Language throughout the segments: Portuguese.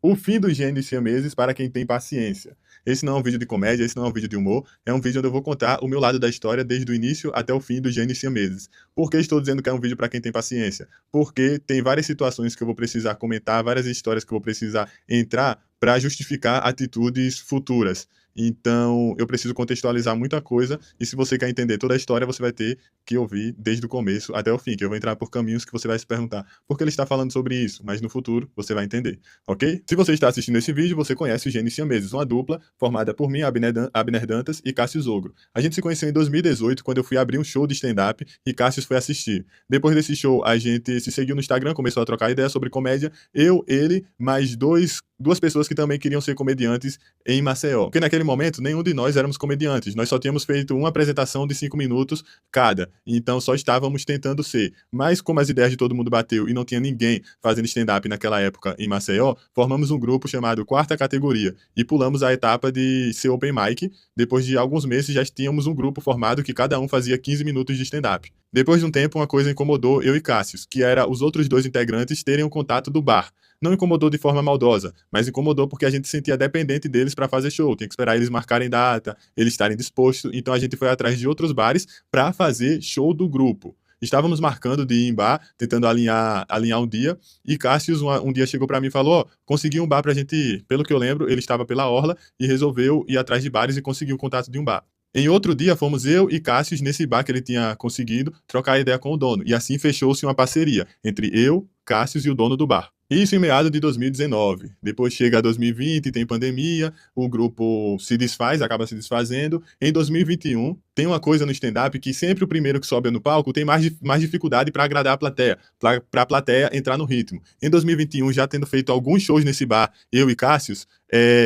O fim dos gênios siameses para quem tem paciência. Esse não é um vídeo de comédia, esse não é um vídeo de humor, é um vídeo onde eu vou contar o meu lado da história desde o início até o fim dos gênios siameses. Por que estou dizendo que é um vídeo para quem tem paciência? Porque tem várias situações que eu vou precisar comentar, várias histórias que eu vou precisar entrar para justificar atitudes futuras. Então, eu preciso contextualizar muita coisa, e se você quer entender toda a história, você vai ter que ouvir desde o começo até o fim, que eu vou entrar por caminhos que você vai se perguntar por que ele está falando sobre isso, mas no futuro você vai entender, ok? Se você está assistindo esse vídeo, você conhece os Gênios Siameses, uma dupla formada por mim, Abner Dantas e Cássio Zogro. A gente se conheceu em 2018, quando eu fui abrir um show de stand-up e Cássio foi assistir. Depois desse show, a gente se seguiu no Instagram, começou a trocar ideias sobre comédia, eu, ele, mais duas pessoas que também queriam ser comediantes em Maceió. Porque naquele momento, nenhum de nós éramos comediantes. Nós só tínhamos feito uma apresentação de 5 minutos cada. Então, só estávamos tentando ser. Mas, como as ideias de todo mundo bateu e não tinha ninguém fazendo stand-up naquela época em Maceió, formamos um grupo chamado Quarta Categoria e pulamos a etapa de ser open mic. Depois de alguns meses, já tínhamos um grupo formado que cada um fazia 15 minutos de stand-up. Depois de um tempo, uma coisa incomodou eu e Cássio, que era os outros dois integrantes terem o contato do bar. Não incomodou de forma maldosa, mas incomodou porque a gente se sentia dependente deles para fazer show. Tinha que esperar eles marcarem data, eles estarem dispostos. Então a gente foi atrás de outros bares para fazer show do grupo. Estávamos marcando de ir em bar, tentando alinhar um dia, e Cássio um dia chegou para mim e falou: ó, consegui um bar pra gente ir. Pelo que eu lembro, ele estava pela orla e resolveu ir atrás de bares e conseguiu o contato de um bar. Em outro dia, fomos eu e Cássio nesse bar que ele tinha conseguido trocar ideia com o dono. E assim fechou-se uma parceria entre eu, Cássio e o dono do bar. Isso em meados de 2019. Depois chega 2020, tem pandemia, o grupo se desfaz, acaba se desfazendo. Em 2021, tem uma coisa no stand-up que sempre o primeiro que sobe no palco tem mais dificuldade para agradar a plateia, para a plateia entrar no ritmo. Em 2021, já tendo feito alguns shows nesse bar, eu e Cássio,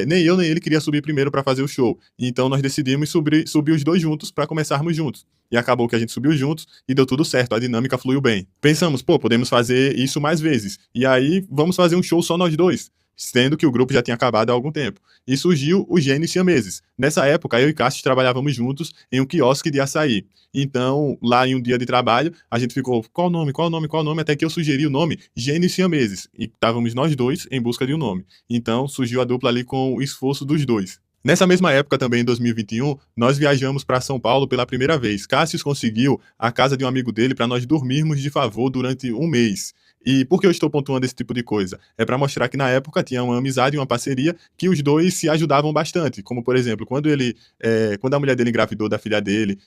nem eu nem ele queria subir primeiro para fazer o show. Então nós decidimos subir os dois juntos para começarmos juntos. E acabou que a gente subiu juntos e deu tudo certo, a dinâmica fluiu bem. Pensamos, pô, podemos fazer isso mais vezes. E aí vamos fazer um show só nós dois, sendo que o grupo já tinha acabado há algum tempo. E surgiu os Gênios Siameses. Nessa época, eu e Cássio trabalhávamos juntos em um quiosque de açaí. Então, lá em um dia de trabalho, a gente ficou, qual o nome, qual o nome, qual o nome, até que eu sugeri o nome Gênios Siameses. E estávamos nós dois em busca de um nome. Então, surgiu a dupla ali com o esforço dos dois. Nessa mesma época, também em 2021, nós viajamos para São Paulo pela primeira vez. Cássio conseguiu a casa de um amigo dele para nós dormirmos de favor durante um mês. E por que eu estou pontuando esse tipo de coisa? É para mostrar que na época tinha uma amizade, uma parceria, que os dois se ajudavam bastante. Como, por exemplo, quando a mulher dele engravidou da filha dele,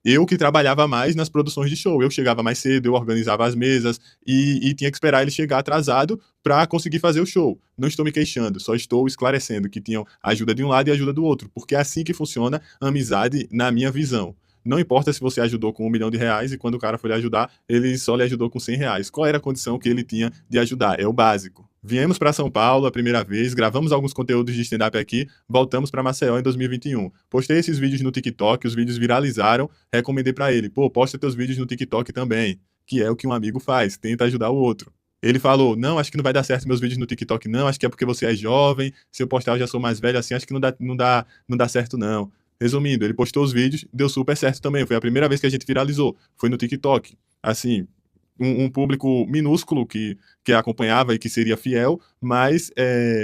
eu que trabalhava mais nas produções de show. Eu chegava mais cedo, eu organizava as mesas e tinha que esperar ele chegar atrasado para conseguir fazer o show. Não estou me queixando, só estou esclarecendo que tinham ajuda de um lado e ajuda do outro, porque é assim que funciona a amizade na minha visão. Não importa se você ajudou com R$ 1 milhão e quando o cara foi lhe ajudar, ele só lhe ajudou com R$ 100. Qual era a condição que ele tinha de ajudar? É o básico. Viemos para São Paulo a primeira vez, gravamos alguns conteúdos de stand-up aqui, voltamos para Maceió em 2021. Postei esses vídeos no TikTok, os vídeos viralizaram, recomendei para ele, pô, posta teus vídeos no TikTok também, que é o que um amigo faz, tenta ajudar o outro. Ele falou, não, acho que não vai dar certo meus vídeos no TikTok não, acho que é porque você é jovem, se eu postar eu já sou mais velho assim, acho que não dá certo não. Resumindo, ele postou os vídeos, deu super certo também, foi a primeira vez que a gente viralizou, foi no TikTok. Assim, um público minúsculo que acompanhava e que seria fiel, mas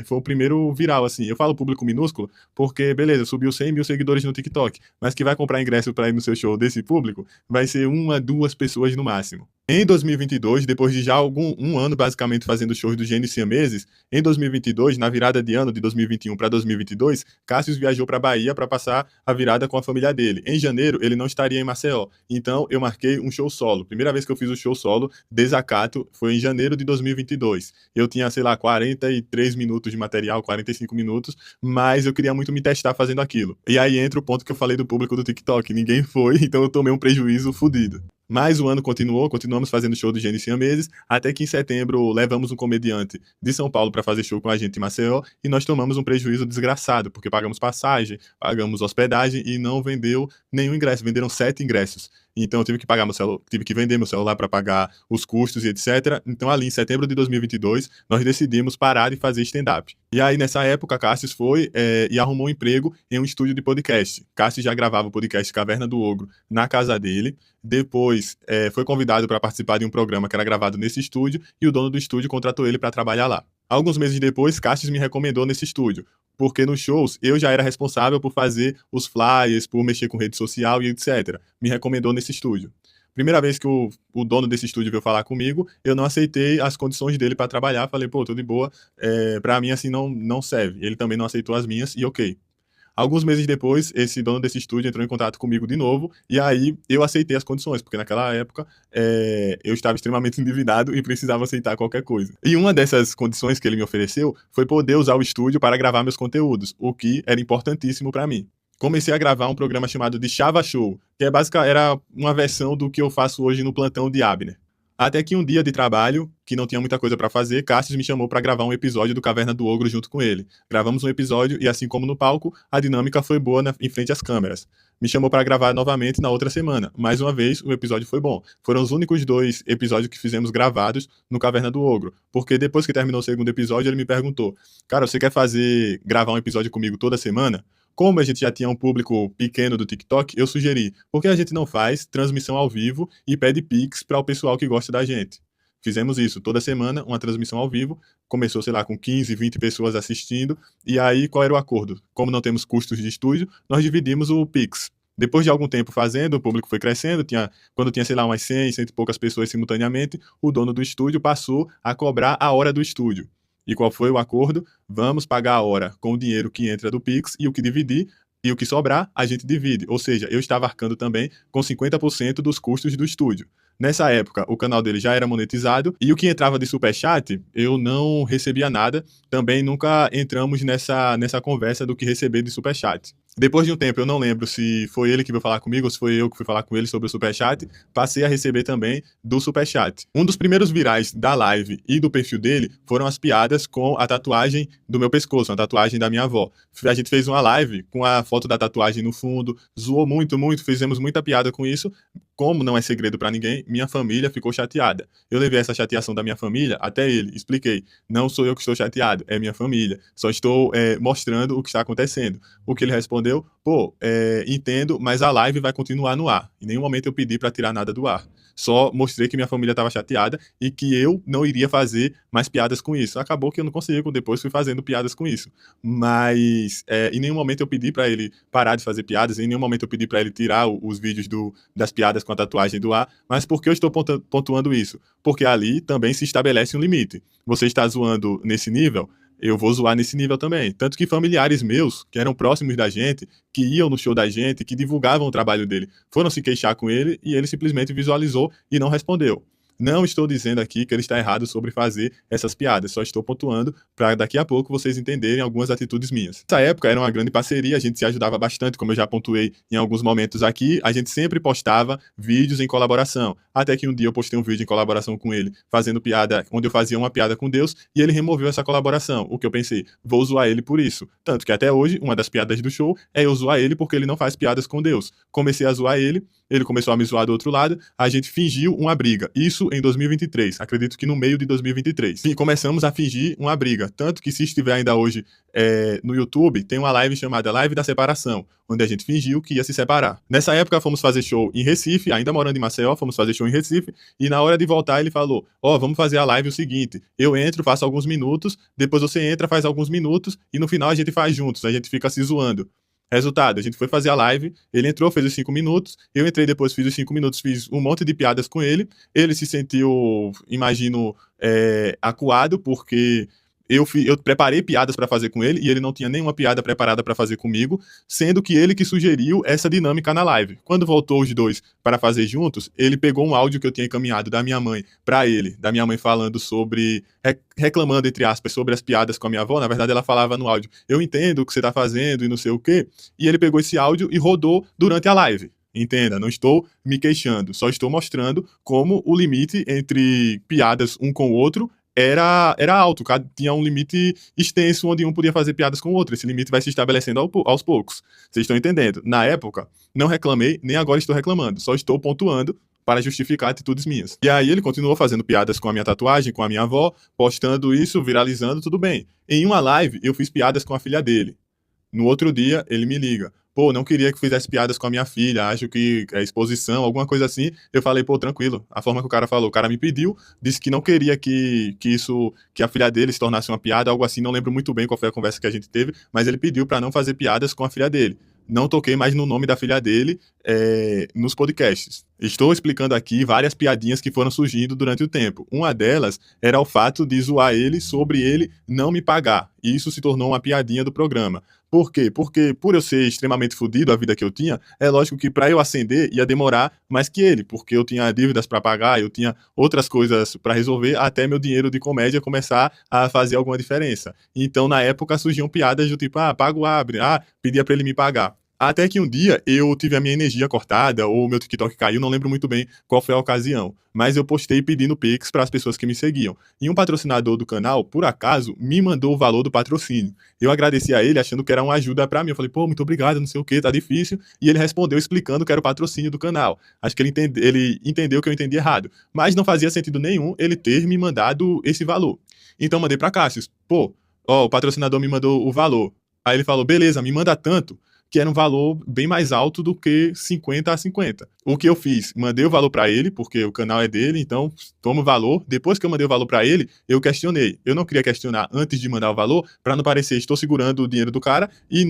foi o primeiro viral, assim. Eu falo público minúsculo porque, beleza, subiu 100 mil seguidores no TikTok, mas que vai comprar ingresso para ir no seu show desse público vai ser uma, duas pessoas no máximo. Em 2022, depois de já um ano basicamente fazendo shows do Gênios Siameses, em 2022, na virada de ano de 2021 para 2022, Cássio viajou para Bahia para passar a virada com a família dele. Em janeiro, ele não estaria em Maceió, então eu marquei um show solo. Primeira vez que eu fiz o show solo, Desacato, foi em janeiro de 2022. Eu tinha, sei lá, 43 minutos de material, 45 minutos, mas eu queria muito me testar fazendo aquilo. E aí entra o ponto que eu falei do público do TikTok. Ninguém foi, então eu tomei um prejuízo fodido. Mas o ano continuamos fazendo show do Gênios Siameses, até que em setembro levamos um comediante de São Paulo para fazer show com a gente em Maceió, e nós tomamos um prejuízo desgraçado, porque pagamos passagem, pagamos hospedagem e não vendeu nenhum ingresso, venderam 7 ingressos. Então eu tive que vender meu celular para pagar os custos e etc. Então ali em setembro de 2022, nós decidimos parar de fazer stand-up. E aí nessa época, Cássio foi e arrumou um emprego em um estúdio de podcast. Cássio já gravava o podcast Caverna do Ogro na casa dele. Depois foi convidado para participar de um programa que era gravado nesse estúdio e o dono do estúdio contratou ele para trabalhar lá. Alguns meses depois, Cassius me recomendou nesse estúdio, porque nos shows eu já era responsável por fazer os flyers, por mexer com rede social e etc. Me recomendou nesse estúdio. Primeira vez que o dono desse estúdio veio falar comigo, eu não aceitei as condições dele para trabalhar. Falei, pô, tudo de boa, para mim assim não serve. Ele também não aceitou as minhas e ok. Alguns meses depois, esse dono desse estúdio entrou em contato comigo de novo, e aí eu aceitei as condições, porque naquela época eu estava extremamente endividado e precisava aceitar qualquer coisa. E uma dessas condições que ele me ofereceu foi poder usar o estúdio para gravar meus conteúdos, o que era importantíssimo para mim. Comecei a gravar um programa chamado de Chava Show, que era uma versão do que eu faço hoje no Plantão de Abner. Até que um dia de trabalho, que não tinha muita coisa para fazer, Cassius me chamou para gravar um episódio do Caverna do Ogro junto com ele. Gravamos um episódio e, assim como no palco, a dinâmica foi boa em frente às câmeras. Me chamou para gravar novamente na outra semana. Mais uma vez, o episódio foi bom. Foram os únicos 2 episódios que fizemos gravados no Caverna do Ogro. Porque depois que terminou o segundo episódio, ele me perguntou: cara, você quer gravar um episódio comigo toda semana? Como a gente já tinha um público pequeno do TikTok, eu sugeri, por que a gente não faz transmissão ao vivo e pede Pix para o pessoal que gosta da gente? Fizemos isso toda semana, uma transmissão ao vivo, começou, sei lá, com 15, 20 pessoas assistindo, e aí qual era o acordo? Como não temos custos de estúdio, nós dividimos o Pix. Depois de algum tempo fazendo, o público foi crescendo, quando tinha, sei lá, umas 100, 100 e poucas pessoas simultaneamente, o dono do estúdio passou a cobrar a hora do estúdio. E qual foi o acordo? Vamos pagar a hora com o dinheiro que entra do Pix e o que dividir, e o que sobrar, a gente divide. Ou seja, eu estava arcando também com 50% dos custos do estúdio. Nessa época, o canal dele já era monetizado e o que entrava de superchat, eu não recebia nada. Também nunca entramos nessa conversa do que receber de superchat. Depois de um tempo, eu não lembro se foi ele que veio falar comigo ou se foi eu que fui falar com ele sobre o superchat, passei a receber também do superchat. Um dos primeiros virais da live e do perfil dele foram as piadas com a tatuagem do meu pescoço, a tatuagem da minha avó. A gente fez uma live com a foto da tatuagem no fundo, zoou muito, fizemos muita piada com isso. Como não é segredo para ninguém, minha família ficou chateada. Eu levei essa chateação da minha família até ele, expliquei. Não sou eu que estou chateado, é minha família. Só estou mostrando o que está acontecendo. O que ele respondeu, pô, entendo, mas a live vai continuar no ar. Em nenhum momento eu pedi para tirar nada do ar. Só mostrei que minha família estava chateada e que eu não iria fazer mais piadas com isso. Acabou que eu não consigo, depois fui fazendo piadas com isso. Mas em nenhum momento eu pedi para ele parar de fazer piadas, em nenhum momento eu pedi para ele tirar os vídeos das piadas com a tatuagem do ar. Mas por que eu estou pontuando isso? Porque ali também se estabelece um limite. Você está zoando nesse nível, eu vou zoar nesse nível também. Tanto que familiares meus, que eram próximos da gente, que iam no show da gente, que divulgavam o trabalho dele, foram se queixar com ele e ele simplesmente visualizou e não respondeu. Não estou dizendo aqui que ele está errado sobre fazer essas piadas, só estou pontuando para daqui a pouco vocês entenderem algumas atitudes minhas. Nessa época era uma grande parceria, a gente se ajudava bastante, como eu já pontuei em alguns momentos aqui, a gente sempre postava vídeos em colaboração. Até que um dia eu postei um vídeo em colaboração com ele, fazendo piada, onde eu fazia uma piada com Deus, e ele removeu essa colaboração. O que eu pensei, vou zoar ele por isso. Tanto que até hoje, uma das piadas do show é eu zoar ele porque ele não faz piadas com Deus. Comecei a zoar ele começou a me zoar do outro lado, a gente fingiu uma briga. Isso em 2023, acredito que no meio de 2023. E começamos a fingir uma briga, tanto que se estiver ainda hoje no YouTube, tem uma live chamada Live da Separação, onde a gente fingiu que ia se separar. Nessa época fomos fazer show em Recife, ainda morando em Maceió, fomos fazer show em Recife, e na hora de voltar ele falou, vamos fazer a live o seguinte, eu entro, faço alguns minutos, depois você entra, faz alguns minutos, e no final a gente faz juntos, a gente fica se zoando. Resultado, a gente foi fazer a live, ele entrou, fez os 5 minutos, eu entrei depois, fiz os 5 minutos, fiz um monte de piadas com ele se sentiu, imagino, acuado, porque eu preparei piadas para fazer com ele e ele não tinha nenhuma piada preparada para fazer comigo, sendo que ele que sugeriu essa dinâmica na live. Quando voltou os dois para fazer juntos, ele pegou um áudio que eu tinha encaminhado da minha mãe para ele, da minha mãe falando sobre, reclamando, entre aspas, sobre as piadas com a minha avó. Na verdade, ela falava no áudio, eu entendo o que você está fazendo e não sei o quê, e ele pegou esse áudio e rodou durante a live. Entenda, não estou me queixando, só estou mostrando como o limite entre piadas um com o outro era alto, tinha um limite extenso onde um podia fazer piadas com o outro. Esse limite vai se estabelecendo aos poucos. Vocês estão entendendo? Na época, não reclamei, nem agora estou reclamando. Só estou pontuando para justificar atitudes minhas. E aí ele continuou fazendo piadas com a minha tatuagem, com a minha avó, postando isso, viralizando, tudo bem. Em uma live, eu fiz piadas com a filha dele. No outro dia, ele me liga. pô, não queria que fizesse piadas com a minha filha, acho que é exposição, alguma coisa assim. Eu falei, pô, tranquilo. A forma que o cara falou, o cara me pediu, disse que não queria que a filha dele se tornasse uma piada, algo assim, não lembro muito bem qual foi a conversa que a gente teve, mas ele pediu para não fazer piadas com a filha dele. Não toquei mais no nome da filha dele nos podcasts. Estou explicando aqui várias piadinhas que foram surgindo durante o tempo. Uma delas era o fato de zoar ele sobre ele não me pagar. E isso se tornou uma piadinha do programa. Por quê? Porque por eu ser extremamente fodido a vida que eu tinha, é lógico que para eu ascender ia demorar mais que ele, porque eu tinha dívidas para pagar, eu tinha outras coisas para resolver, até meu dinheiro de comédia começar a fazer alguma diferença. Então, na época, surgiam piadas do tipo, paga o Abre, pedia para ele me pagar. Até que um dia eu tive a minha energia cortada, ou meu TikTok caiu, não lembro muito bem qual foi a ocasião. Mas eu postei pedindo Pix para as pessoas que me seguiam. E um patrocinador do canal, por acaso, me mandou o valor do patrocínio. Eu agradeci a ele achando que era uma ajuda para mim. Eu falei, pô, muito obrigado, não sei o que, tá difícil. E ele respondeu explicando que era o patrocínio do canal. Acho que ele entendeu que eu entendi errado. Mas não fazia sentido nenhum ele ter me mandado esse valor. Então mandei para Cássio, pô, ó, o patrocinador me mandou o valor. Aí ele falou, beleza, me manda tanto, que era um valor bem mais alto do que 50 a 50. O que eu fiz? Mandei o valor para ele, porque o canal é dele, então toma o valor. Depois que eu mandei o valor para ele, eu questionei. Eu não queria questionar antes de mandar o valor, para não parecer estou segurando o dinheiro do cara e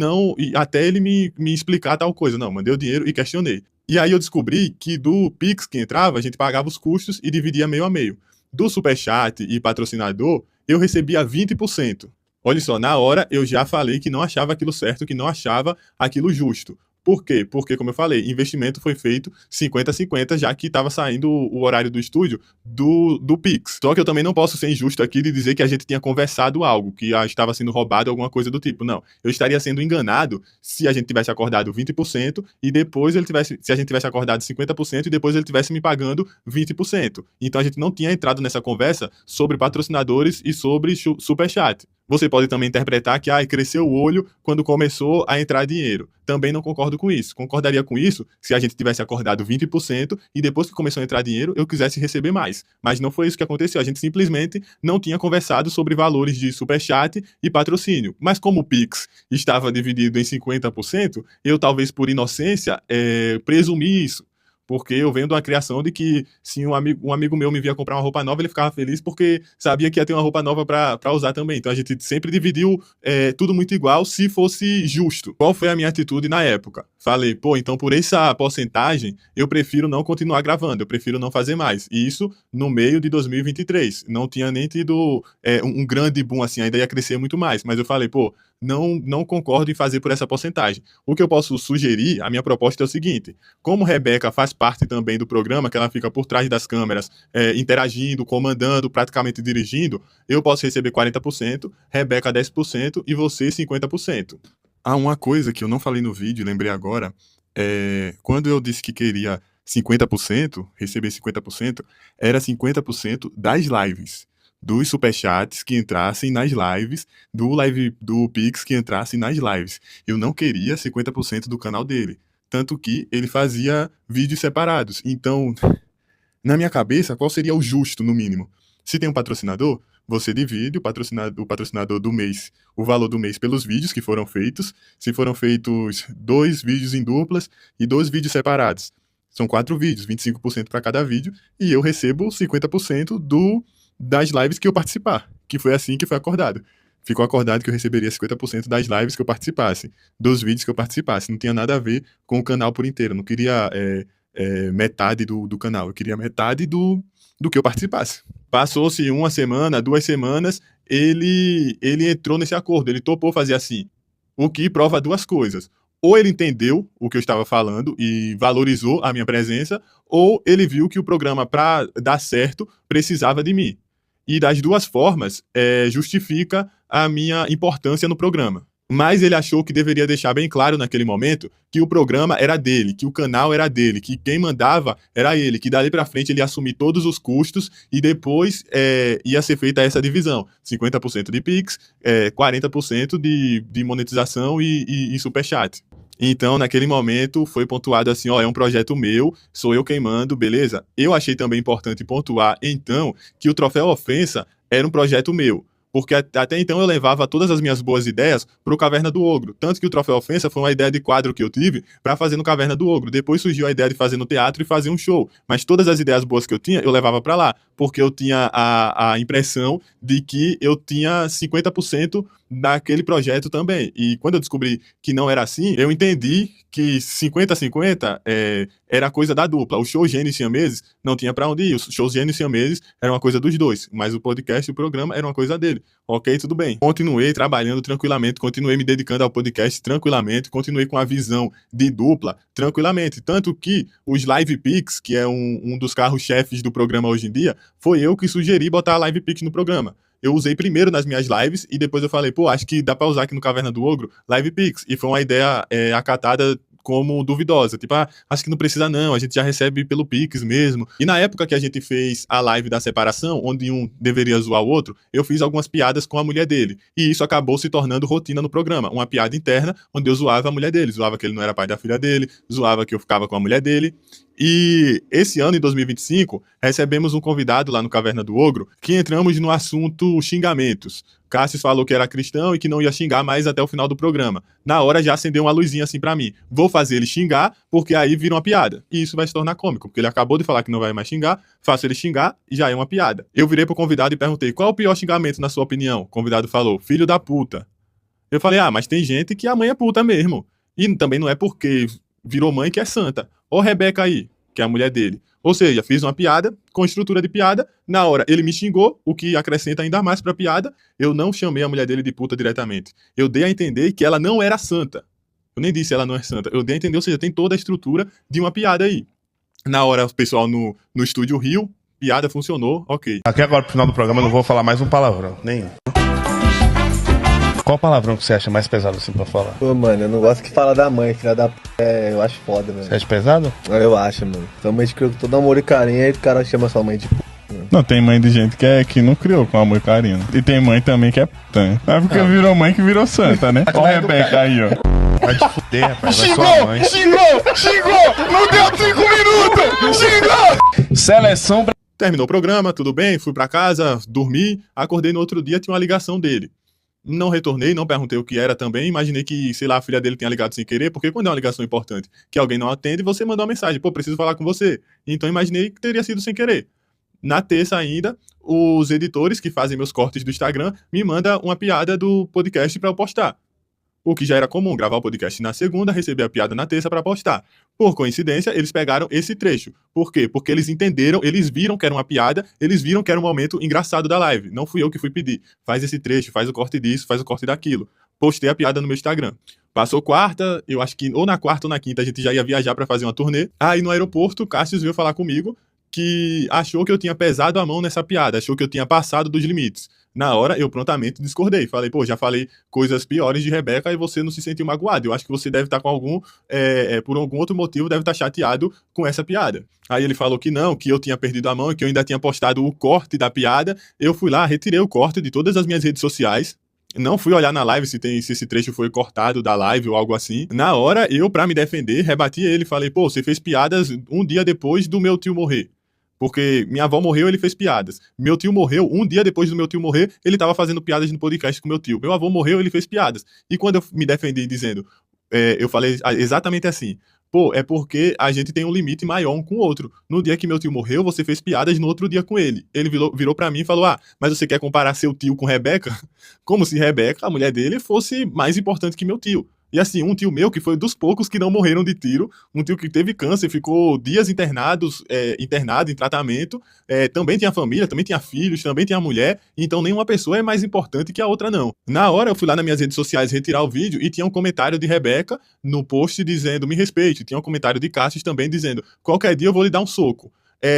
até ele me explicar tal coisa. Não, mandei o dinheiro e questionei. E aí eu descobri que do Pix que entrava, a gente pagava os custos e dividia meio a meio. Do Superchat e patrocinador, eu recebia 20%. Olha só, na hora eu já falei que não achava aquilo certo, que não achava aquilo justo. Por quê? Porque, como eu falei, investimento foi feito 50-50, já que estava saindo o horário do estúdio do Pix. Só que eu também não posso ser injusto aqui de dizer que a gente tinha conversado algo, que estava sendo roubado, alguma coisa do tipo. Não, eu estaria sendo enganado se a gente tivesse acordado 20% e depois se a gente tivesse acordado 50% e depois ele tivesse me pagando 20%. Então a gente não tinha entrado nessa conversa sobre patrocinadores e sobre superchat. Você pode também interpretar que cresceu o olho quando começou a entrar dinheiro. Também não concordo com isso. Concordaria com isso se a gente tivesse acordado 20% e depois que começou a entrar dinheiro, eu quisesse receber mais. Mas não foi isso que aconteceu. A gente simplesmente não tinha conversado sobre valores de superchat e patrocínio. Mas como o Pix estava dividido em 50%, eu talvez por inocência presumi isso. Porque eu venho de uma criação de que se um amigo meu me via comprar uma roupa nova, ele ficava feliz porque sabia que ia ter uma roupa nova para usar também. Então a gente sempre dividiu tudo muito igual se fosse justo. Qual foi a minha atitude na época? Falei, pô, então por essa porcentagem eu prefiro não continuar gravando, eu prefiro não fazer mais. E isso no meio de 2023. Não tinha nem tido um grande boom assim, ainda ia crescer muito mais. Mas eu falei, pô, não concordo em fazer por essa porcentagem. O que eu posso sugerir, a minha proposta é o seguinte: como Rebeca faz parte também do programa, que ela fica por trás das câmeras, interagindo, comandando, praticamente dirigindo, eu posso receber 40%, Rebeca 10% e você 50%. Uma coisa que eu não falei no vídeo, lembrei agora, quando eu disse que queria 50%, receber 50%, era 50% das lives, dos superchats que entrassem nas lives, do Pix que entrassem nas lives. Eu não queria 50% do canal dele. Tanto que ele fazia vídeos separados. Então, na minha cabeça, qual seria o justo, no mínimo? Se tem um patrocinador, você divide o patrocinador do mês, o valor do mês pelos vídeos que foram feitos. Se foram feitos 2 vídeos em duplas e 2 vídeos separados, são 4 vídeos, 25% para cada vídeo, e eu recebo 50% das lives que eu participar, que foi assim que foi acordado. Ficou acordado que eu receberia 50% das lives que eu participasse, dos vídeos que eu participasse. Não tinha nada a ver com o canal por inteiro. Eu não queria metade do canal. Eu queria metade do que eu participasse. Passou-se 1 semana, 2 semanas, ele entrou nesse acordo. Ele topou fazer assim. O que prova 2 coisas. Ou ele entendeu o que eu estava falando e valorizou a minha presença, ou ele viu que o programa, para dar certo, precisava de mim. E das 2 formas, justifica a minha importância no programa. Mas ele achou que deveria deixar bem claro naquele momento que o programa era dele, que o canal era dele, que quem mandava era ele, que dali para frente ele ia assumir todos os custos e depois ia ser feita essa divisão. 50% de Pix, 40% de monetização e superchat. Então, naquele momento, foi pontuado assim, é um projeto meu, sou eu quem mando, beleza? Eu achei também importante pontuar, então, que o Troféu Ofensa era um projeto meu. porque até então eu levava todas as minhas boas ideias pro Caverna do Ogro. Tanto que o Troféu Ofensa foi uma ideia de quadro que eu tive para fazer no Caverna do Ogro. Depois surgiu a ideia de fazer no teatro e fazer um show. Mas todas as ideias boas que eu tinha, eu levava para lá, porque eu tinha a impressão de que eu tinha 50% daquele projeto também. E quando eu descobri que não era assim, eu entendi que 50-50 era coisa da dupla. O show Gênio e Siameses não tinha para onde ir. Os shows Gênio e Siameses era uma coisa dos dois, mas o podcast e o programa era uma coisa dele. Ok, tudo bem. Continuei trabalhando tranquilamente, continuei me dedicando ao podcast tranquilamente, continuei com a visão de dupla tranquilamente. Tanto que os Live Pix, que é um dos carros-chefes do programa hoje em dia, foi eu que sugeri botar a Live Pix no programa. Eu usei primeiro nas minhas lives e depois eu falei, pô, acho que dá pra usar aqui no Caverna do Ogro Live Pix. E foi uma ideia acatada como duvidosa. Tipo, acho que não precisa não, a gente já recebe pelo Pix mesmo. E na época que a gente fez a live da separação, onde um deveria zoar o outro, eu fiz algumas piadas com a mulher dele. E isso acabou se tornando rotina no programa. Uma piada interna, onde eu zoava a mulher dele. Zoava que ele não era pai da filha dele, zoava que eu ficava com a mulher dele. E esse ano, em 2025, recebemos um convidado lá no Caverna do Ogro, que entramos no assunto xingamentos. Cássio falou que era cristão e que não ia xingar mais até o final do programa. Na hora já acendeu uma luzinha assim pra mim. Vou fazer ele xingar, porque aí vira uma piada. E isso vai se tornar cômico, porque ele acabou de falar que não vai mais xingar, faço ele xingar e já é uma piada. Eu virei pro convidado e perguntei, qual é o pior xingamento na sua opinião? O convidado falou, filho da puta. Eu falei, mas tem gente que a mãe é puta mesmo. E também não é porque virou mãe que é santa. Ó Rebeca aí, que é a mulher dele. Ou seja, fiz uma piada com estrutura de piada. Na hora, ele me xingou, o que acrescenta ainda mais pra piada. Eu não chamei a mulher dele de puta diretamente. Eu dei a entender que ela não era santa. Eu nem disse ela não é santa. Eu dei a entender, ou seja, tem toda a estrutura de uma piada aí. Na hora, o pessoal no estúdio riu, piada funcionou, ok. Aqui agora, pro final do programa, eu não vou falar mais um palavrão, nenhum. Qual palavrão que você acha mais pesado assim pra falar? Pô, mano, eu não gosto que fala da mãe, filha da p. Eu acho foda, mano. Você acha pesado? Eu acho, mano. Sua mãe te criou com todo amor e carinho, aí o cara chama sua mãe de p. Não, tem mãe de gente que não criou com amor e carinho. E tem mãe também que é puta, né? Não é porque virou mãe que virou santa, né? Ó a Rebeca aí, ó. Vai te fuder, rapaz. Vai sua mãe. Xingou! Não deu 5 minutos! Xingou! Seleção. Terminou o programa, tudo bem, fui pra casa, dormi, acordei no outro dia, tinha uma ligação dele. Não retornei, não perguntei o que era também, imaginei que, sei lá, a filha dele tenha ligado sem querer, porque quando é uma ligação importante que alguém não atende, você manda uma mensagem, pô, preciso falar com você. Então imaginei que teria sido sem querer. Na terça ainda, os editores que fazem meus cortes do Instagram me mandam uma piada do podcast pra eu postar. O que já era comum, gravar o podcast na segunda, receber a piada na terça pra postar. Por coincidência, eles pegaram esse trecho. Por quê? Porque eles entenderam, eles viram que era uma piada, eles viram que era um momento engraçado da live. Não fui eu que fui pedir. Faz esse trecho, faz o corte disso, faz o corte daquilo. Postei a piada no meu Instagram. Passou quarta, eu acho que ou na quarta ou na quinta a gente já ia viajar pra fazer uma turnê. Aí no aeroporto, o Cássio veio falar comigo que achou que eu tinha pesado a mão nessa piada, achou que eu tinha passado dos limites. Na hora, eu prontamente discordei. Falei, pô, já falei coisas piores de Rebeca e você não se sentiu magoado. Eu acho que você deve estar com por algum outro motivo, deve estar chateado com essa piada. Aí ele falou que não, que eu tinha perdido a mão e que eu ainda tinha postado o corte da piada. Eu fui lá, retirei o corte de todas as minhas redes sociais. Não fui olhar na live se esse trecho foi cortado da live ou algo assim. Na hora, eu, pra me defender, rebati ele. Falei, pô, você fez piadas um dia depois do meu tio morrer. Porque minha avó morreu, ele fez piadas. Meu tio morreu, um dia depois do meu tio morrer, ele tava fazendo piadas no podcast com meu tio. Meu avô morreu, ele fez piadas. E quando eu me defendi dizendo, eu falei exatamente assim, pô, é porque a gente tem um limite maior um com o outro. No dia que meu tio morreu, você fez piadas no outro dia com ele. Ele virou pra mim e falou, mas você quer comparar seu tio com Rebeca? Como se Rebeca, a mulher dele, fosse mais importante que meu tio. E assim, um tio meu que foi dos poucos que não morreram de tiro, um tio que teve câncer, ficou dias internado em tratamento, também tinha família, também tinha filhos, também tinha mulher, então nenhuma pessoa é mais importante que a outra não. Na hora eu fui lá nas minhas redes sociais retirar o vídeo e tinha um comentário de Rebeca no post dizendo, me respeite, tinha um comentário de Cássio também dizendo, qualquer dia eu vou lhe dar um soco.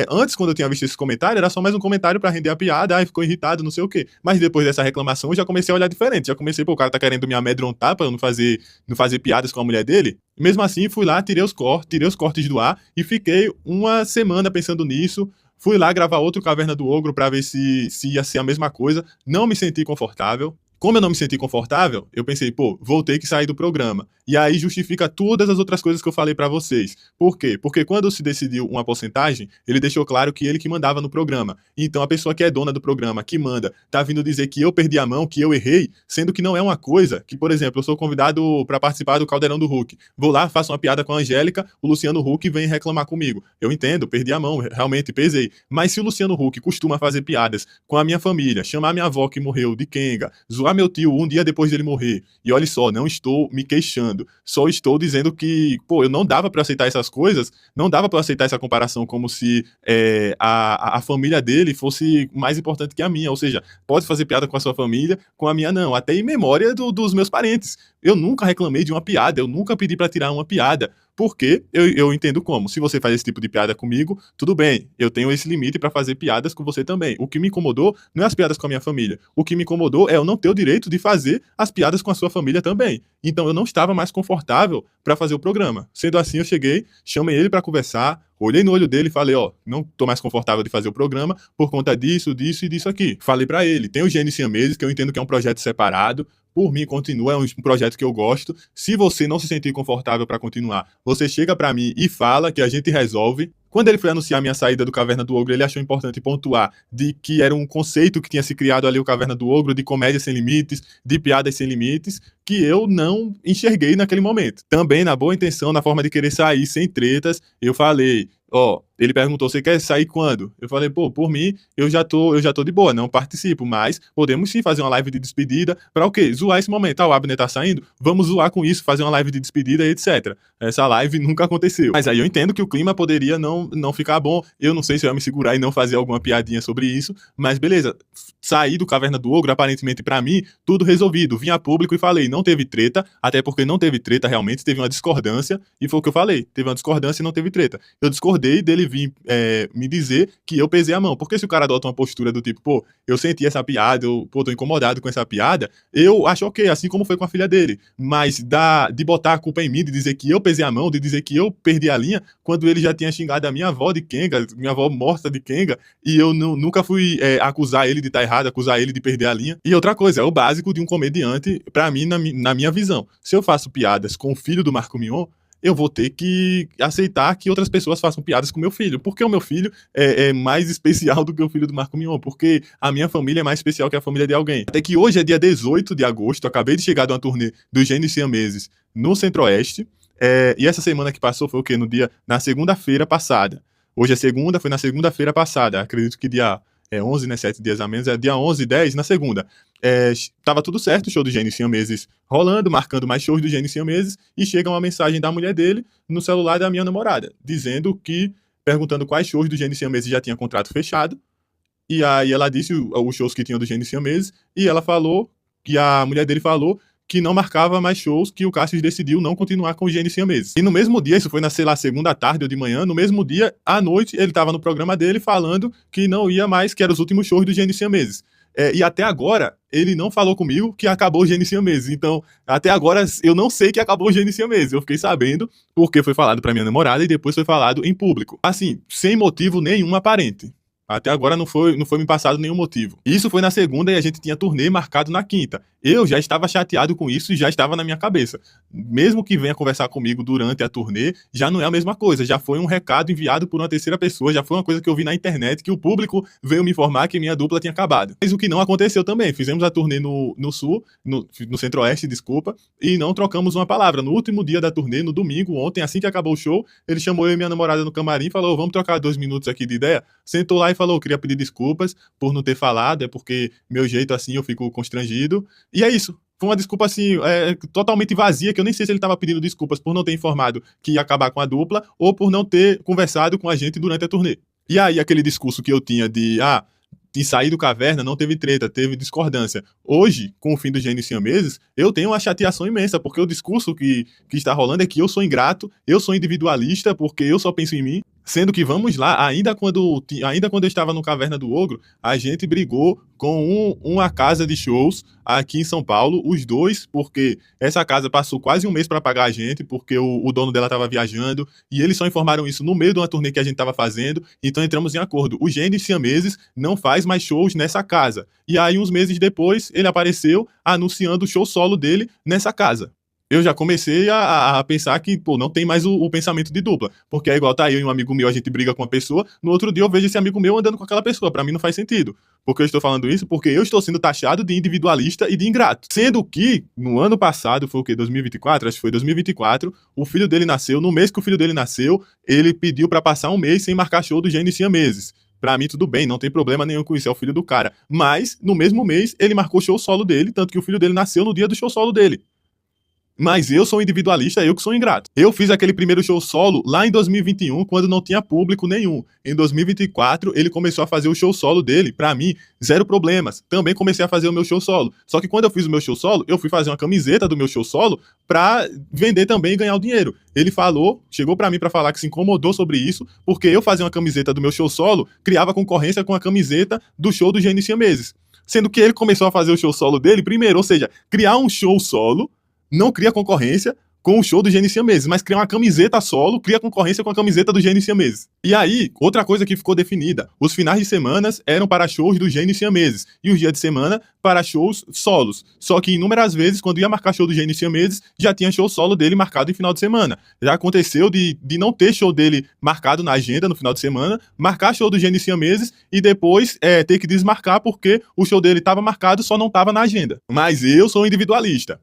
Antes, quando eu tinha visto esse comentário, era só mais um comentário pra render a piada, ficou irritado, não sei o quê. Mas depois dessa reclamação, eu já comecei a olhar diferente. Já comecei, pô, o cara tá querendo me amedrontar pra eu não fazer piadas com a mulher dele. Mesmo assim, fui lá, tirei os cortes do ar e fiquei uma semana pensando nisso. Fui lá gravar outro Caverna do Ogro pra ver se ia ser a mesma coisa. Não me senti confortável. Como eu não me senti confortável, eu pensei, pô, vou ter que sair do programa. E aí justifica todas as outras coisas que eu falei pra vocês. Por quê? Porque quando se decidiu uma porcentagem, ele deixou claro que ele que mandava no programa. Então a pessoa que é dona do programa, que manda, tá vindo dizer que eu perdi a mão, que eu errei, sendo que não é uma coisa que, por exemplo, eu sou convidado pra participar do Caldeirão do Hulk. Vou lá, faço uma piada com a Angélica, o Luciano Huck vem reclamar comigo. Eu entendo, perdi a mão, realmente pesei. Mas se o Luciano Huck costuma fazer piadas com a minha família, chamar minha avó que morreu de Kenga, zoar meu tio um dia depois dele morrer, e olha só, não estou me queixando, só estou dizendo que, pô, eu não dava pra aceitar essas coisas, não dava pra aceitar essa comparação como se a família dele fosse mais importante que a minha, ou seja, pode fazer piada com a sua família, com a minha não, até em memória dos meus parentes. Eu nunca reclamei de uma piada, eu nunca pedi pra tirar uma piada, porque eu entendo como, se você faz esse tipo de piada comigo, tudo bem, eu tenho esse limite pra fazer piadas com você também. O que me incomodou não é as piadas com a minha família, o que me incomodou é eu não ter o direito de fazer as piadas com a sua família também. Então eu não estava mais confortável pra fazer o programa. Sendo assim, eu cheguei, chamei ele pra conversar, olhei no olho dele e falei, ó, não tô mais confortável de fazer o programa por conta disso, disso e disso aqui. Falei pra ele, tem o Gênio Siameses, que eu entendo que é um projeto separado, por mim continua, é um projeto que eu gosto. Se você não se sentir confortável pra continuar, você chega pra mim e fala que a gente resolve. Quando ele foi anunciar minha saída do Caverna do Ogro, ele achou importante pontuar de que era um conceito que tinha se criado ali o Caverna do Ogro, de comédia sem limites, de piadas sem limites, que eu não enxerguei naquele momento. Também, na boa intenção, na forma de querer sair sem tretas, eu falei, ó, ele perguntou, você quer sair quando? Eu falei, pô, por mim, eu já tô de boa, não participo, mas podemos sim fazer uma live de despedida pra o quê? Zoar esse momento. Ah, o Abner tá saindo? Vamos zoar com isso, fazer uma live de despedida e etc. Essa live nunca aconteceu. Mas aí eu entendo que o clima poderia não ficar bom. Eu não sei se eu ia me segurar e não fazer alguma piadinha sobre isso, mas beleza. Saí do Caverna do Ogro, aparentemente pra mim, tudo resolvido. Vim a público e falei, não teve treta, até porque não teve treta realmente, teve uma discordância, e foi o que eu falei, teve uma discordância e não teve treta. Eu discordei dele vir me dizer que eu pesei a mão, porque se o cara adota uma postura do tipo, pô, eu senti essa piada, tô incomodado com essa piada, eu acho ok, assim como foi com a filha dele, mas de botar a culpa em mim, de dizer que eu pesei a mão, de dizer que eu perdi a linha, quando ele já tinha xingado a minha avó de Kenga, minha avó morta de Kenga, e eu nunca fui acusar ele de estar errado, acusar ele de perder a linha. E outra coisa, é o básico de um comediante, pra mim, na minha visão. Se eu faço piadas com o filho do Marco Mignon, eu vou ter que aceitar que outras pessoas façam piadas com meu filho, porque o meu filho é mais especial do que o filho do Marco Mignon, porque a minha família é mais especial que a família de alguém. Até que hoje é dia 18 de agosto, acabei de chegar de uma turnê dos Gênios Siameses no Centro-Oeste, e essa semana que passou foi o quê? Na segunda-feira passada. Hoje é segunda, foi na segunda-feira passada, acredito que dia 11, né, 7 dias a menos, é dia 11 e 10, na segunda. Tava tudo certo, o show do Gênios Siameses rolando, marcando mais shows do Gênios Siameses, e chega uma mensagem da mulher dele no celular da minha namorada, perguntando quais shows do Gênios Siameses já tinha contrato fechado, e aí ela disse os shows que tinham do Gênios Siameses, e ela falou, que a mulher dele falou, que não marcava mais shows, que o Cassius decidiu não continuar com os Gênios Siameses. E no mesmo dia, isso foi na, sei lá, segunda tarde ou de manhã, no mesmo dia, à noite, ele tava no programa dele falando que não ia mais, que eram os últimos shows dos Gênios Siameses. E até agora, ele não falou comigo que acabou os Gênios Siameses. Então, até agora, eu não sei que acabou os Gênios Siameses. Eu fiquei sabendo porque foi falado pra minha namorada e depois foi falado em público. Assim, sem motivo nenhum aparente. Até agora não foi me passado nenhum motivo. Isso foi na segunda e a gente tinha turnê marcado na quinta. Eu já estava chateado com isso e já estava na minha cabeça. Mesmo que venha conversar comigo durante a turnê, já não é a mesma coisa. Já foi um recado enviado por uma terceira pessoa, já foi uma coisa que eu vi na internet, que o público veio me informar que minha dupla tinha acabado. Mas o que não aconteceu também. Fizemos a turnê no Sul, no Centro-Oeste, desculpa, e não trocamos uma palavra. No último dia da turnê, no domingo, ontem, assim que acabou o show, ele chamou eu e minha namorada no camarim e falou, vamos trocar 2 minutos aqui de ideia? Sentou lá e falou, queria pedir desculpas por não ter falado, é porque meu jeito assim eu fico constrangido. E é isso. Foi uma desculpa assim, totalmente vazia, que eu nem sei se ele estava pedindo desculpas por não ter informado que ia acabar com a dupla ou por não ter conversado com a gente durante a turnê. E aí aquele discurso que eu tinha de sair do Caverna, não teve treta, teve discordância. Hoje, com o fim dos Gênios Siameses, eu tenho uma chateação imensa, porque o discurso que está rolando é que eu sou ingrato, eu sou individualista, porque eu só penso em mim. Sendo que, vamos lá, ainda quando eu estava no Caverna do Ogro, a gente brigou com uma casa de shows aqui em São Paulo, os dois, porque essa casa passou quase um mês para pagar a gente, porque o dono dela estava viajando, e eles só informaram isso no meio de uma turnê que a gente estava fazendo, então entramos em acordo. O Gênios Siameses não faz mais shows nessa casa. E aí, uns meses depois, ele apareceu anunciando o show solo dele nessa casa. Eu já comecei a pensar que, pô, não tem mais o pensamento de dupla. Porque é igual, tá, eu e um amigo meu, a gente briga com uma pessoa, no outro dia eu vejo esse amigo meu andando com aquela pessoa. Pra mim não faz sentido. Por que eu estou falando isso? Porque eu estou sendo taxado de individualista e de ingrato. Sendo que, no ano passado, foi o quê? 2024? Acho que foi 2024, o filho dele nasceu, no mês que o filho dele nasceu, ele pediu pra passar um mês sem marcar show do Gênios Siameses. Pra mim, tudo bem, não tem problema nenhum com isso, é o filho do cara. Mas, no mesmo mês, ele marcou o show solo dele, tanto que o filho dele nasceu no dia do show solo dele. Mas eu sou individualista, eu que sou ingrato. Eu fiz aquele primeiro show solo lá em 2021, quando não tinha público nenhum. Em 2024, ele começou a fazer o show solo dele. Pra mim, zero problemas. Também comecei a fazer o meu show solo. Só que quando eu fiz o meu show solo, eu fui fazer uma camiseta do meu show solo pra vender também e ganhar o dinheiro. Ele falou, chegou pra mim pra falar que se incomodou sobre isso, porque eu fazia uma camiseta do meu show solo, criava concorrência com a camiseta do show do Gênios Siameses. Sendo que ele começou a fazer o show solo dele primeiro, ou seja, criar um show solo não cria concorrência com o show do Gênios Siameses, mas cria uma camiseta solo, cria concorrência com a camiseta do Gênios Siameses. E aí, outra coisa que ficou definida, os finais de semana eram para shows do Gênios Siameses, e os dias de semana para shows solos. Só que inúmeras vezes, quando ia marcar show do Gênios Siameses, já tinha show solo dele marcado em final de semana. Já aconteceu de não ter show dele marcado na agenda no final de semana, marcar show do Gênios Siameses e depois ter que desmarcar porque o show dele estava marcado, só não estava na agenda. Mas eu sou individualista.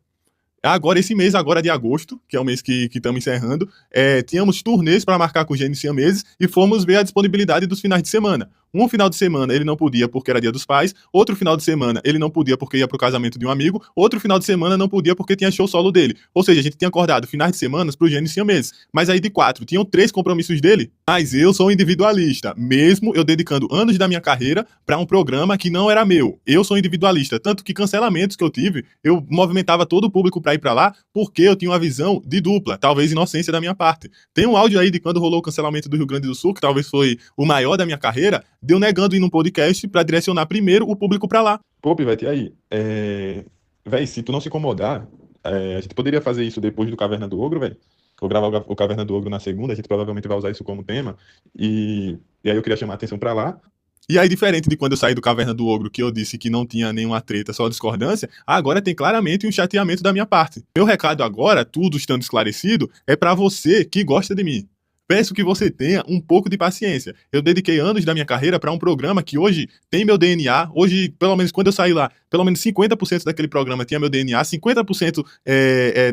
Agora, esse mês agora de agosto, que é o mês que estamos encerrando, tínhamos turnês para marcar com o Gênios Siameses e fomos ver a disponibilidade dos finais de semana. Um final de semana ele não podia porque era dia dos pais, outro final de semana ele não podia porque ia pro casamento de um amigo, outro final de semana não podia porque tinha show solo dele. Ou seja, a gente tinha acordado finais de semana pro Gênios Siameses. Mas aí de 4, tinham 3 compromissos dele. Mas eu sou individualista, mesmo eu dedicando anos da minha carreira para um programa que não era meu. Eu sou individualista, tanto que cancelamentos que eu tive, eu movimentava todo o público para ir para lá porque eu tinha uma visão de dupla, talvez inocência da minha parte. Tem um áudio aí de quando rolou o cancelamento do Rio Grande do Sul, que talvez foi o maior da minha carreira, deu negando ir num podcast pra direcionar primeiro o público pra lá. Pô, Pivete, e aí? Véi, se tu não se incomodar, a gente poderia fazer isso depois do Caverna do Ogro, velho? Vou gravar o Caverna do Ogro na segunda, a gente provavelmente vai usar isso como tema. E aí eu queria chamar a atenção pra lá. E aí, diferente de quando eu saí do Caverna do Ogro, que eu disse que não tinha nenhuma treta, só discordância, agora tem claramente um chateamento da minha parte. Meu recado agora, tudo estando esclarecido, é pra você que gosta de mim. Peço que você tenha um pouco de paciência. Eu dediquei anos da minha carreira para um programa que hoje tem meu DNA. Hoje, pelo menos quando eu saí lá, pelo menos 50% daquele programa tinha meu DNA, 50%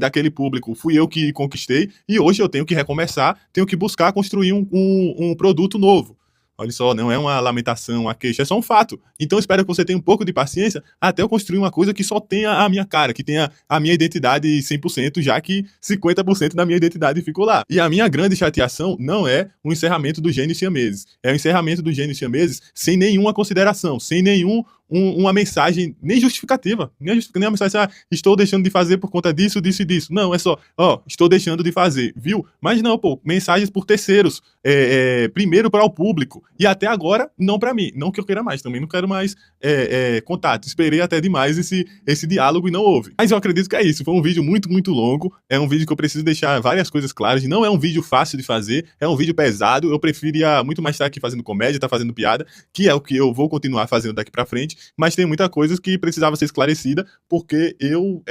daquele público fui eu que conquistei, e hoje eu tenho que recomeçar, tenho que buscar construir um produto novo. Olha só, não é uma lamentação, uma queixa, é só um fato. Então espero que você tenha um pouco de paciência até eu construir uma coisa que só tenha a minha cara, que tenha a minha identidade 100%, já que 50% da minha identidade ficou lá. E a minha grande chateação não é o encerramento do Gênios Siameses. É o encerramento do Gênios Siameses sem nenhuma consideração, sem uma mensagem nem justificativa, nem a mensagem assim, estou deixando de fazer por conta disso, disso e disso. Não, é só, estou deixando de fazer, viu? Mas não, pô, mensagens por terceiros, primeiro para o público, e até agora, não para mim. Não que eu queira mais, também não quero mais contato. Esperei até demais esse diálogo e não houve. Mas eu acredito que é isso, foi um vídeo muito, muito longo, é um vídeo que eu preciso deixar várias coisas claras, não é um vídeo fácil de fazer, é um vídeo pesado, eu preferia muito mais estar aqui fazendo comédia, estar fazendo piada, que é o que eu vou continuar fazendo daqui para frente, mas tem muita coisa que precisava ser esclarecida, porque eu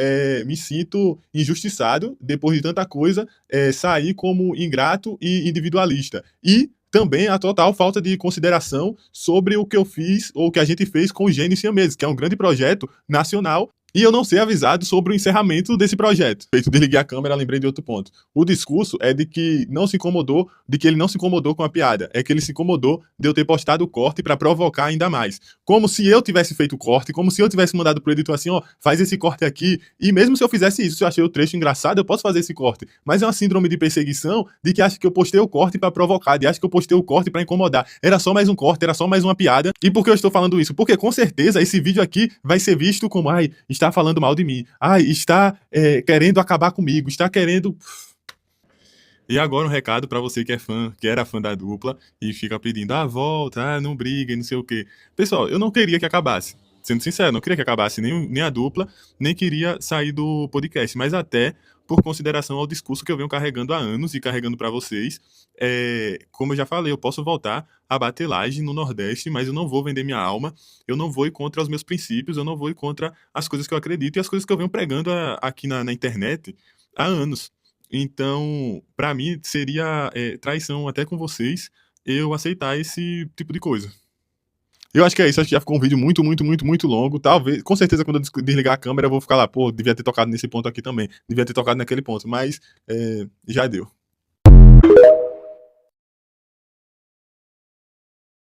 me sinto injustiçado, depois de tanta coisa, sair como ingrato e individualista. E também a total falta de consideração sobre o que eu fiz, ou o que a gente fez com o Gênios Siameses, que é um grande projeto nacional, e eu não ser avisado sobre o encerramento desse projeto. Feito desliguei a câmera, lembrei de outro ponto. O discurso é de que ele não se incomodou com a piada. É que ele se incomodou de eu ter postado o corte para provocar ainda mais. Como se eu tivesse feito o corte, como se eu tivesse mandado pro editor assim, faz esse corte aqui. E mesmo se eu fizesse isso, se eu achei o trecho engraçado, eu posso fazer esse corte. Mas é uma síndrome de perseguição de que acha que eu postei o corte para provocar, de acha que eu postei o corte para incomodar. Era só mais um corte, era só mais uma piada. E por que eu estou falando isso? Porque com certeza esse vídeo aqui vai ser visto como, está falando mal de mim, está querendo acabar comigo, está querendo... E agora um recado pra você que é fã, que era fã da dupla e fica pedindo, volta, não briguem, não sei o quê. Pessoal, eu não queria que acabasse. Sendo sincero, não queria que acabasse nem a dupla, nem queria sair do podcast, mas até por consideração ao discurso que eu venho carregando há anos e carregando pra vocês. Como eu já falei, eu posso voltar a bater laje no Nordeste, mas eu não vou vender minha alma, eu não vou ir contra os meus princípios, eu não vou ir contra as coisas que eu acredito e as coisas que eu venho pregando aqui na internet há anos. Então, pra mim, seria traição até com vocês eu aceitar esse tipo de coisa. Eu acho que é isso, acho que já ficou um vídeo muito, muito, muito, muito longo. Talvez, com certeza, quando eu desligar a câmera, eu vou ficar lá, pô, devia ter tocado nesse ponto aqui também, devia ter tocado naquele ponto, mas já deu.